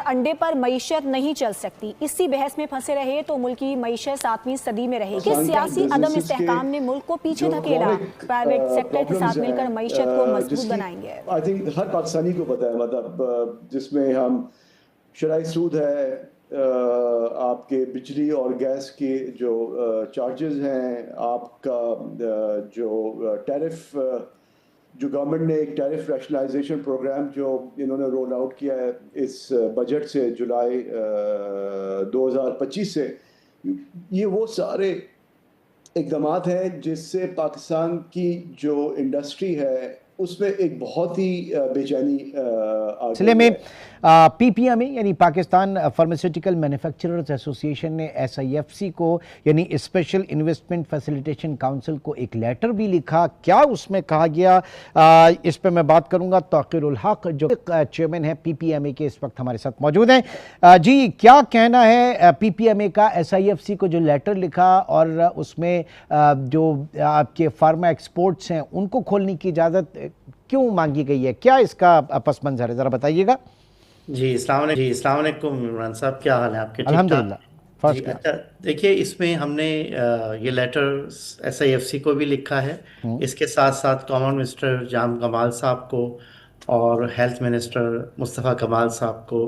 अंडे पर मईशत नहीं चल सकती। इसी बहस में फंसे रहे तो मुल्क की मईशत 7वीं सदी में रहेगी। सियासी अदम इस्तेहकाम ने मुल्क को पीछे धकेला। प्राइवेट सेक्टर के साथ मिलकर मईशत को मजबूत बनाएंगे। आई थिंक हर पाकिस्तानी को पता है, मतलब जिसमें हम शराई सूद है, आपके बिजली और गैस के जो चार्जेस हैं, आपका जो टैरिफ, जो गवर्नमेंट ने एक टैरिफ रैशनलाइजेशन प्रोग्राम जो इन्होंने रोल आउट किया है इस बजट से, जुलाई 2025 से, ये वो सारे इक़दामात हैं जिससे पाकिस्तान की जो इंडस्ट्री है उसमें एक बहुत ही बेचैनी आ सिलसिले गई में है। पीपीएमए यानी पाकिस्तान फार्मास्यूटिकल मैन्युफैक्चरर्स एसोसिएशन ने एसआईएफसी को यानी स्पेशल इन्वेस्टमेंट फैसिलिटेशन काउंसिल को एक लेटर भी लिखा। क्या उसमें कहा गया, इस पे मैं बात करूंगा। तौक़ीरुल हक जो चेयरमैन है पीपीएमए के, इस वक्त हमारे साथ मौजूद हैं। जी, क्या कहना है पीपीएमए का, एसआईएफसी को जो लेटर लिखा और उसमें जो आपके फार्मा एक्सपोर्ट्स हैं उनको खोलने की इजाज़त क्यों मांगी गई है? क्या इसका पस मंज़र है, ज़रा बताइएगा। जी अस्सलाम वालेकुम इमरान साहब, क्या हाल है आपके? ठीक ठाक अल्हम्दुलिल्लाह। जी। अच्छा, देखिए इसमें हमने ये लेटर एसआईएफसी को भी लिखा है, इसके साथ साथ कॉमन मिनिस्टर जाम कमाल साहब को और हेल्थ मिनिस्टर मुस्तफ़ा कमाल साहब को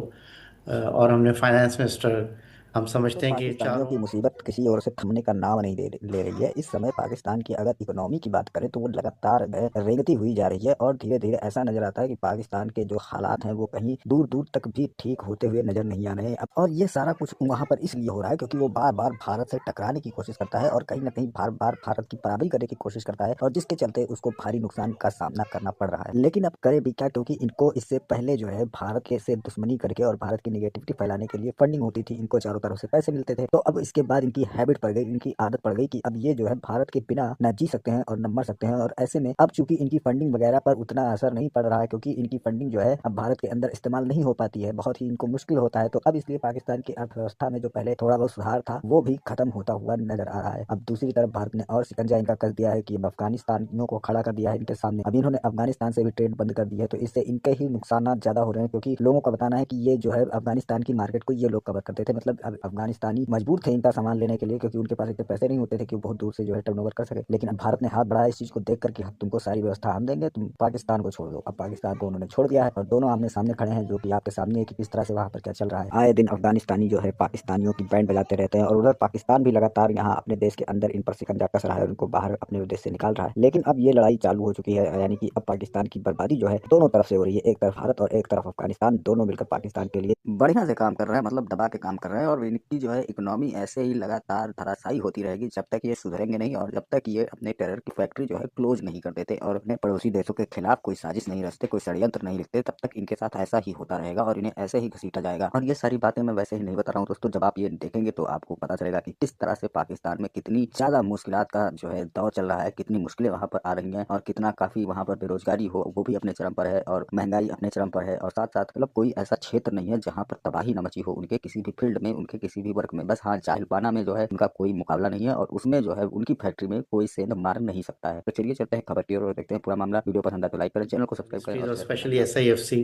और हमने फाइनेंस मिनिस्टर, हम समझते हैं कि पाकिस्तानियों की मुसीबत किसी और से थमने का नाम नहीं ले रही है। इस समय पाकिस्तान की अगर इकोनॉमी की बात करें तो वो लगातार रेंगती हुई जा रही है और धीरे धीरे ऐसा नजर आता है कि पाकिस्तान के जो हालात हैं वो कहीं दूर दूर तक भी ठीक होते हुए नजर नहीं आ रहे हैं। और ये सारा कुछ वहाँ पर इसलिए हो रहा है क्योंकि वो बार बार भारत से टकराने की कोशिश करता है और कहीं ना कहीं बार बार भारत की बराबरी करने की कोशिश करता है, और जिसके चलते उसको भारी नुकसान का सामना करना पड़ रहा है। लेकिन अब करे भी क्या, क्योंकि इनको इससे पहले जो है भारत के से दुश्मनी करके और भारत की निगेटिविटी फैलाने के लिए फंडिंग होती थी, इनको चारों तरफ से पैसे मिलते थे। तो अब इसके बाद इनकी हैबिट पड़ गई, इनकी आदत पड़ गई कि अब ये जो है भारत के बिना न जी सकते हैं और न मर सकते हैं। और ऐसे में अब चूंकि इनकी फंडिंग वगैरह पर उतना असर नहीं पड़ रहा है, क्योंकि इनकी फंडिंग जो है अब भारत के अंदर इस्तेमाल नहीं हो पाती है, बहुत ही इनको मुश्किल होता है। तो अब इसलिए पाकिस्तान की अर्थव्यवस्था में जो पहले थोड़ा बहुत सुधार था वो भी खत्म होता हुआ नजर आ रहा है। अब दूसरी तरफ भारत ने और शिकंजा इनका कर दिया है कि अब अफगानिस्तानियों को खड़ा कर दिया है इनके सामने। अब इन्होंने अफगानिस्तान से भी ट्रेड बंद कर दी है, तो इससे इनके ही नुकसान ज्यादा हो रहे हैं, क्योंकि लोगों का बताना है कि ये जो है अफगानिस्तान की मार्केट को ये लोग कवर करते थे। मतलब अफगानिस्तानी मजबूर थे इनका सामान लेने के लिए, क्योंकि उनके पास इतने पैसे नहीं होते थे कि वो बहुत दूर से जो है टर्नओवर कर सके। लेकिन अब भारत ने हाथ बढ़ाया इस चीज को देख कर कि तुमको सारी व्यवस्था हम देंगे, तुम पाकिस्तान को छोड़ दो। अब पाकिस्तान को उन्होंने छोड़ दिया है और दोनों आमने सामने खड़े हैं, जो कि आपके सामने है कि किस तरह से वहाँ पर क्या चल रहा है। आए दिन अफगानिस्तानी जो है पाकिस्तानियों की बैंड बजाते रहते हैं और उधर पाकिस्तान भी लगातार यहाँ अपने देश के अंदर इन पर शिकंजा कस रहा है, उनको बाहर अपने देश से निकाल रहा है। लेकिन अब ये लड़ाई चालू हो चुकी है, यानी कि अब पाकिस्तान की बर्बादी जो है दोनों तरफ से हो रही है। एक तरफ भारत और एक तरफ अफगानिस्तान, दोनों मिलकर पाकिस्तान के लिए बढ़िया से काम कर रहे हैं, मतलब दबा के काम कर रहे हैं। और इनकी जो है इकोनॉमी ऐसे ही लगातार धराशायी होती रहेगी जब तक ये सुधरेंगे नहीं और जब तक ये अपने टेरर की फैक्ट्री जो है क्लोज नहीं कर देते और अपने पड़ोसी देशों के खिलाफ कोई साजिश नहीं रचते, कोई षड्यंत्र नहीं लिखते, तब तक इनके साथ ऐसा ही होता रहेगा और इन्हें ऐसे ही घसीटा जाएगा। और ये सारी बातें मैं वैसे ही नहीं बता रहा हूँ दोस्तों, जब आप ये देखेंगे तो आपको पता चलेगा कि किस तरह से पाकिस्तान में कितनी ज्यादा मुश्किलात का जो है दौर चल रहा है, कितनी मुश्किलें वहाँ पर आ रही हैं और कितना काफी वहाँ पर बेरोजगारी हो वो भी अपने चरम पर है और महंगाई अपने चरम पर है। और साथ साथ मतलब कोई ऐसा क्षेत्र नहीं है जहाँ पर तबाही न मची हो उनके किसी भी फील्ड में, उनके किसी भी वर्क में। बस हाँ, जाहिलपाना में जो है उनका कोई मुकाबला नहीं है और उसमें जो है उनकी फैक्ट्री में कोई सेंध मार नहीं सकता है। तो चलिए चलते हैं खबर की ओर और देखते हैं पूरा मामला। वीडियो पसंद आए तो लाइक करें, चैनल को सब्सक्राइब करें। स्पेशली एसआईएफसी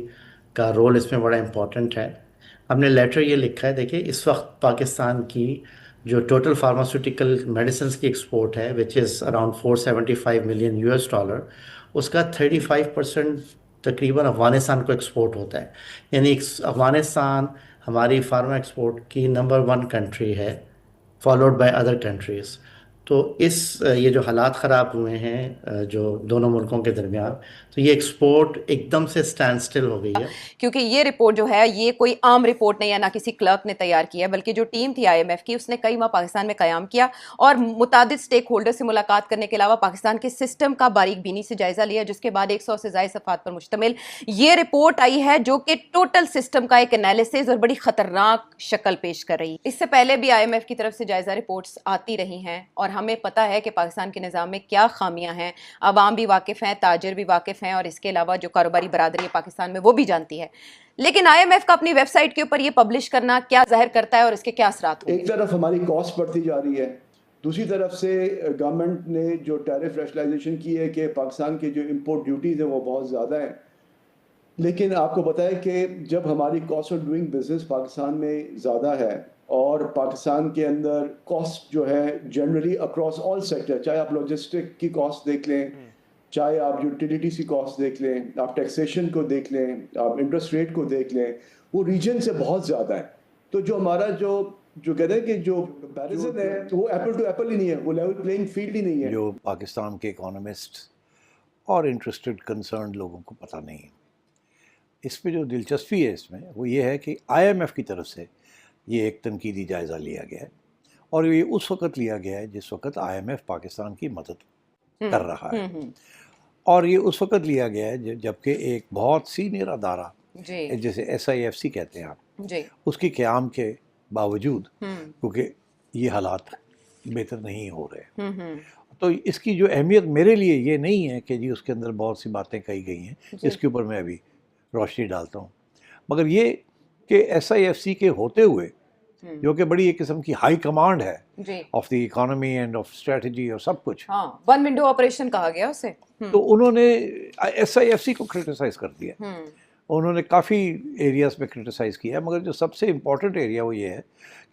का रोल इसमें बड़ा इंपॉर्टेंट है। हमने लेटर ये लिखा है, देखिए इस वक्त पाकिस्तान की जो टोटल फार्मास्यूटिकल मेडिसिन की एक्सपोर्ट है which is around 475 million US dollar, उसका 35% तकरीबन अफ़गानिस्तान को एक्सपोर्ट होता है। यानी अफ़गानिस्तान हमारी फार्मा एक्सपोर्ट की नंबर 1 कंट्री है, फॉलोड बाय अदर कंट्रीज़। तो ये जो हालात ख़राब हुए हैं जो दोनों मुल्कों के दरमियान, तो ये एक्सपोर्ट एकदम से स्टैंड स्टिल हो गई है। क्योंकि ये रिपोर्ट जो है ये कोई आम रिपोर्ट नहीं है, ना किसी क्लर्क ने तैयार की है, बल्कि जो टीम थी आईएमएफ की उसने कई माह पाकिस्तान में कयाम किया और मुतादिद स्टेक होल्डर से मुलाकात करने के अलावा पाकिस्तान के सिस्टम का बारीक बीनी से जायजा लिया, जिसके बाद 100 से ज़ायद सफ़हात पर मुश्तमिल ये रिपोर्ट आई है जो कि टोटल सिस्टम का एक एनालिसिस और बड़ी खतरनाक शक्ल पेश कर रही है। इससे पहले भी आईएमएफ की तरफ से जायजा रिपोर्ट्स आती रही हैं और हमें पता है कि पाकिस्तान के निज़ाम में क्या खामियां हैं। आवाम भी वाकिफ़ हैं, ताजिर भी वाकिफ़ हैं और इसके अलावा जो कारोबारी बरादरी है पाकिस्तान में वो भी जानती है। लेकिन आईएमएफ का अपनी वेबसाइट के ऊपर ये पब्लिश करना क्या जाहिर करता है और इसके क्या असरात होंगे? एक तरफ हमारी कॉस्ट बढ़ती जा रही है, दूसरी तरफ से गवर्नमेंट ने जो टैरिफ रैशनलाइजेशन की है कि पाकिस्तान के जो इंपोर्ट ड्यूटीज़ है वो बहुत ज़्यादा है। लेकिन आपको बताया कि जब हमारी cost of doing business Pakistan में ज़्यादा है और पाकिस्तान के अंदर कॉस्ट जो है जनरली अक्रॉस ऑल सेक्टर, चाहे आप लॉजिस्टिक की कॉस्ट देख लें, चाहे आप यूटिलिटीज की कॉस्ट देख लें, आप टैक्सेशन को देख लें, आप इंटरेस्ट रेट को देख लें, वो रीजन से बहुत ज़्यादा है। तो जो हमारा जो कहते हैं कि जो कंपैरिजन है वो एप्पल टू एप्पल ही नहीं है, वो लेवल प्लेइंग फील्ड ही नहीं है। जो पाकिस्तान के इकोनॉमिस्ट और इंटरेस्टेड कंसर्न लोगों को पता नहीं है। इस पे जो दिलचस्पी है इसमें वो ये है कि IMF की तरफ से ये एक तनकीदी जायज़ा लिया गया है और ये उस वक़्त लिया गया है जिस वक़्त IMF पाकिस्तान की मदद कर रहा है और ये उस वक़्त लिया गया है जबकि एक बहुत सीनियर अदारा जैसे SIFC कहते हैं आप, उसकी क़याम के बावजूद क्योंकि ये हालात बेहतर नहीं हो रहे, तो इसकी जो अहमियत मेरे लिए ये नहीं है कि जी उसके अंदर बहुत सी बातें कही गई हैं, इसके ऊपर मैं अभी रोशनी डालता हूँ, मगर ये कि SIFC के होते हुए जो कि बड़ी एक किस्म की हाई कमांड है of the economy end of strategy और सब कुछ, वन विंडो ऑपरेशन कहा गया उसे, तो उन्होंने SIFC को क्रिटिसाइज कर दिया। उन्होंने काफ़ी एरियाज में क्रिटिसाइज़ किया, मगर जो सबसे इम्पोर्टेंट एरिया वो ये है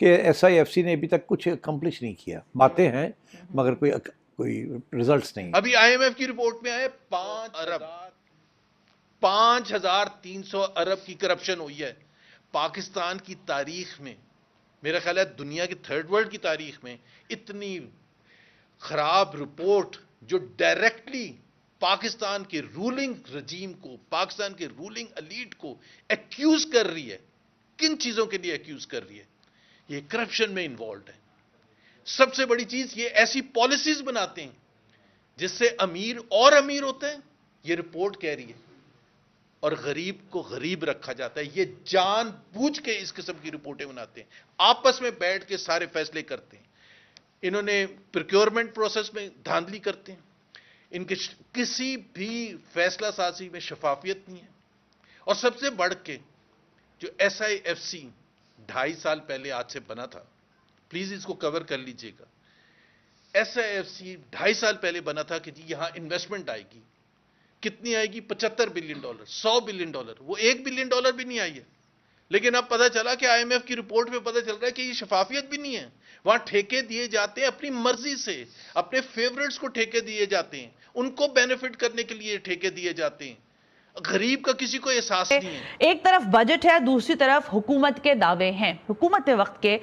कि SIFC ने अभी तक कुछ अकम्प्लिश नहीं किया। बातें हैं मगर कोई रिजल्ट्स नहीं। अभी IMF की रिपोर्ट में आए 5,300 अरब की करप्शन हुई है पाकिस्तान की तारीख में। मेरा ख्याल है दुनिया की थर्ड वर्ल्ड की तारीख में इतनी खराब रिपोर्ट जो डायरेक्टली पाकिस्तान के रूलिंग रजीम को, पाकिस्तान के रूलिंग एलीट को एक्यूज कर रही है। किन चीजों के लिए एक्यूज कर रही है? ये करप्शन में इन्वॉल्व है। सबसे बड़ी चीज ये ऐसी पॉलिसीज बनाते हैं जिससे अमीर और अमीर होते हैं, ये रिपोर्ट कह रही है, और गरीब को गरीब रखा जाता है। ये जानबूझ के इस किस्म की रिपोर्टें बनाते हैं, आपस में बैठ के सारे फैसले करते हैं। इन्होंने प्रोक्योरमेंट प्रोसेस में धांधली करते हैं, इनके किसी भी फैसला साजी में शफाफियत नहीं है। और सबसे बढ़ के जो SIFC 2.5 साल पहले आज से बना था, प्लीज इसको कवर कर लीजिएगा। SIFC 2.5 साल पहले बना था कि जी यहां इन्वेस्टमेंट आएगी, कितनी आएगी? $75 बिलियन, $100 बिलियन। वो $1 बिलियन भी नहीं आई है। लेकिन अब पता चला कि IMF की रिपोर्ट में पता चल रहा है कि ये शफाफियत भी नहीं है। वहां ठेके दिए जाते हैं अपनी मर्जी से, अपने फेवरेट्स को ठेके दिए जाते हैं, उनको बेनिफिट करने के लिए ठेके दिए जाते हैं। गरीब का किसी को एहसास नहीं है। एक तरफ बजट है, दूसरी तरफ हुकूमत के दावे हैं। हुकूमत के वक्त के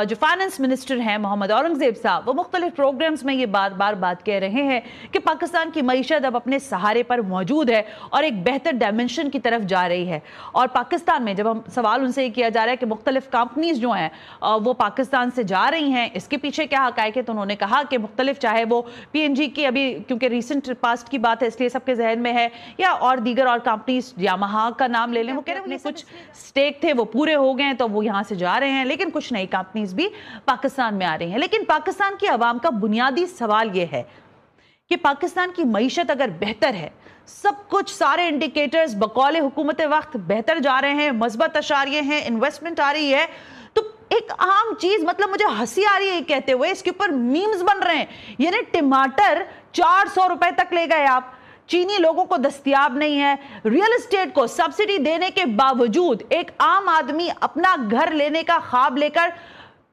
जो फाइनेंस मिनिस्टर हैं मोहम्मद औरंगजेब साहब, वो मुख्तलिफ प्रोग्राम्स में ये बात कह रहे हैं कि पाकिस्तान की मईशत अब अपने सहारे पर मौजूद है और एक बेहतर डायमेंशन की तरफ जा रही है। और पाकिस्तान में जब हम सवाल उनसे ये किया जा रहा है कि मुख्तलिफ कंपनीज जो हैं वो पाकिस्तान से जा रही हैं, इसके पीछे क्या हकायक है, तो उन्होंने कहा कि मुख्तलिफ, चाहे वो PNG की अभी क्योंकि रिसेंट पास्ट की बात है इसलिए सबके जहन में है, या और दीगर और कंपनीज, यामाहा का नाम ले लें, वो कह रहे हैं कुछ स्टेक थे वो पूरे हो गए तो वो यहां से जा रहे हैं, लेकिन कुछ नई कंपनीज भी पाकिस्तान में आ रही हैं। लेकिन पाकिस्तान की आवाम का बुनियादी सवाल यह है कि पाकिस्तान की मईशत अगर बेहतर है, सब कुछ सारे इंडिकेटर्स बकौल हुकूमत वक्त बेहतर जा रहे हैं, मस्बत अशारिये हैं, इन्वेस्टमेंट आ रही है, तो एक आम चीज, मतलब मुझे हंसी आ रही है कहते हुए, इसके ऊपर मीम्स बन रहे हैं। यानी टमाटर 400 रुपए तक ले गए आप, चीनी लोगों को दस्तयाब नहीं है। रियल एस्टेट को सब्सिडी देने के बावजूद एक आम आदमी अपना घर लेने का ख्वाब लेकर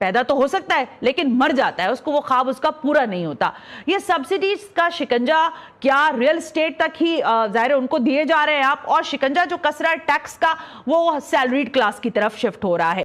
पैदा तो हो सकता है लेकिन मर जाता है, उसको वो ख्वाब उसका पूरा नहीं होता। ये सब्सिडीज का शिकंजा क्या रियल एस्टेट तक ही जाहिर उनको दिए जा रहे हैं आप, और शिकंजा जो कस रहा है टैक्स का, वो सैलरीड क्लास की तरफ शिफ्ट हो रहा है।